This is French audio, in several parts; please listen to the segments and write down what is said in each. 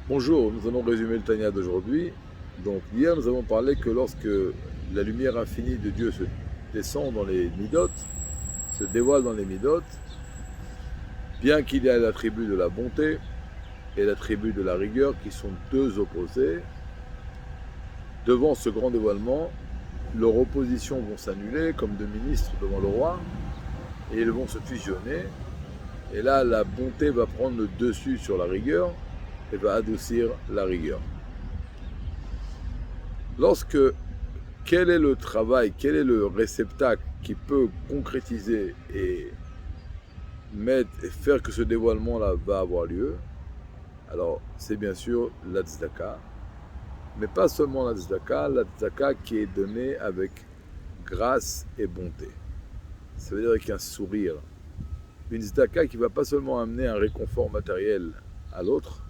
Bonjour, nous allons résumer le Tanya d'aujourd'hui. Donc hier nous avons parlé que lorsque la lumière infinie de Dieu se descend dans les Midot, se dévoile dans les Midot, bien qu'il y ait l'attribut de la bonté et l'attribut de la rigueur qui sont deux opposés, devant ce grand dévoilement, leurs oppositions vont s'annuler comme deux ministres devant le roi et ils vont se fusionner. Et là, la bonté va prendre le dessus sur la rigueur et va adoucir la rigueur. Quel est le travail, quel est le réceptacle qui peut concrétiser et faire que ce dévoilement-là va avoir lieu? Alors, c'est bien sûr la tzedaka, mais pas seulement la tzedaka qui est donnée avec grâce et bonté. Ça veut dire avec un sourire. Une tzedaka qui ne va pas seulement amener un réconfort matériel à l'autre,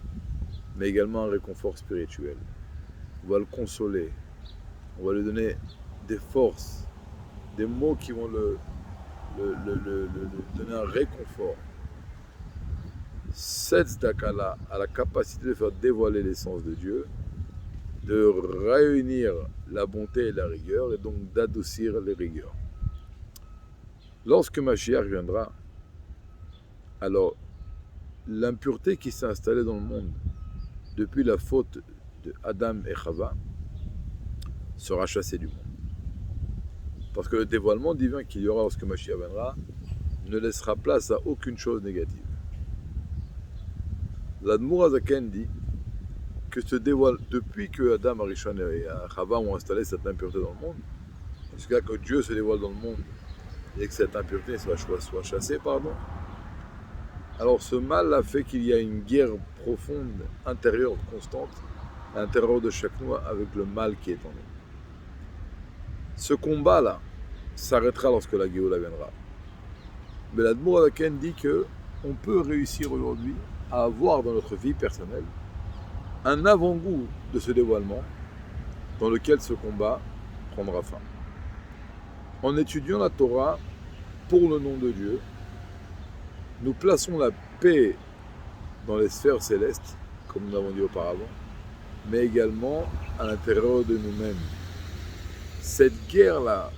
mais également un réconfort spirituel. On va le consoler, on va lui donner des forces, des mots qui vont le donner un réconfort. Cette tzedaka-là a la capacité de faire dévoiler l'essence de Dieu, de réunir la bonté et la rigueur, et donc d'adoucir les rigueurs. Lorsque Mashiach viendra, alors l'impureté qui s'est installée dans le monde depuis la faute de Adam et Chava sera chassée du monde. Parce que le dévoilement divin qu'il y aura lorsque Mashiach viendra ne laissera place à aucune chose négative. L'Admour Azaken dit que depuis que Adam, Arishon et Chava ont installé cette impureté dans le monde, jusqu'à que Dieu se dévoile dans le monde et que cette impureté soit chassée, alors ce mal a fait qu'il y a une guerre profonde, intérieure, constante, à l'intérieur de chaque nous avec le mal qui est en nous. Ce combat-là s'arrêtera lorsque la Géoula viendra. Mais l'Admour Azaken dit qu'on peut réussir aujourd'hui à avoir dans notre vie personnelle un avant-goût de ce dévoilement dans lequel ce combat prendra fin. En étudiant la Torah pour le nom de Dieu, nous plaçons la paix dans les sphères célestes, comme nous l'avons dit auparavant, mais également à l'intérieur de nous-mêmes. Cette guerre-là,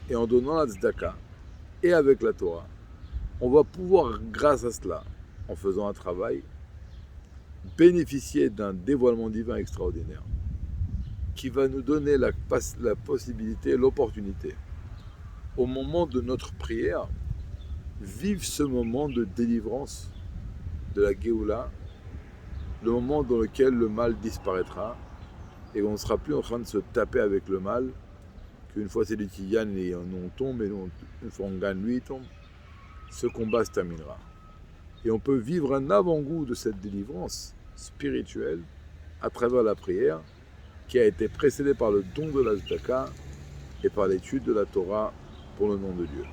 et en donnant la tzedaka, et avec la Torah, on va pouvoir, grâce à cela, en faisant un travail, bénéficier d'un dévoilement divin extraordinaire qui va nous donner la possibilité, l'opportunité, au moment de notre prière, vivre ce moment de délivrance de la Géoula, le moment dans lequel le mal disparaîtra et on ne sera plus en train de se taper avec le mal, qu'une fois c'est lui qui gagne et on tombe, et une fois on gagne, lui il tombe. Ce combat se terminera. Et on peut vivre un avant-goût de cette délivrance spirituelle à travers la prière qui a été précédée par le don de la tzedaka et par l'étude de la Torah pour le nom de Dieu.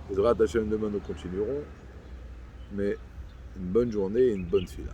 Ezrat Hashem, demain nous continuerons, mais une bonne journée et une bonne fila.